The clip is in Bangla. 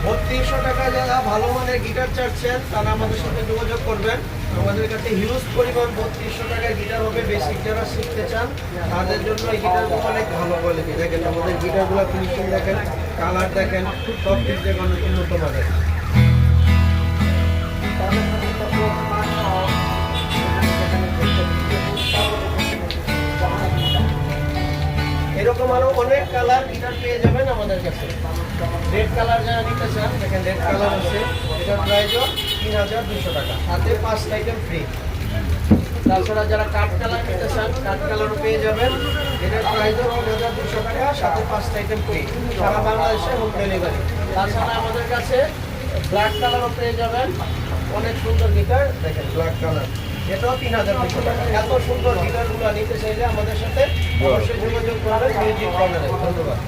3200 টাকা যারা ভালো মানের গিটার চাচ্ছেন তারা আমাদের সাথে যোগাযোগ করবেন। আমাদের কাছে হিউজ পরিমাণ 3200 টাকার গিটার হবে। বেসিক যারা শিখতে চান তাদের জন্য এই গিটারগুলো অনেক ভালো কোয়ালিটি। দেখেন আমাদের গিটারগুলো ফিনিশিং দেখেন, কালার দেখেন, সব দিক থেকে অনেক উন্নত মানের। এরকম আরো অনেক কালার গিটার পেয়ে যাবেন আমাদের কাছে। রেড কালার যারা নিতে চান দেখেন রেড কালার আছে, এটার প্রাইসও 3200 টাকা, হাতে 5 আইটেম ফ্রি। তাছাড়া যারা কাঠ কালার নিতে চান কাঠ কালারও পেয়ে যাবেন, এটার প্রাইসও 3200 টাকা, সাথে 5 আইটেম ফ্রি, সারা বাংলাদেশে হোম ডেলিভারি। তাছাড়া আমাদের কাছে ব্ল্যাক কালারও পেয়ে যাবেন, অনেক সুন্দর গিটার দেখেন ব্ল্যাক কালার, এটাও 3200 টাকা। এত সুন্দর গিটারগুলো নিতে চাইলে আমাদের সাথে অবশ্যই যোগাযোগ করবেন মিউজিক কর্নারে। ধন্যবাদ।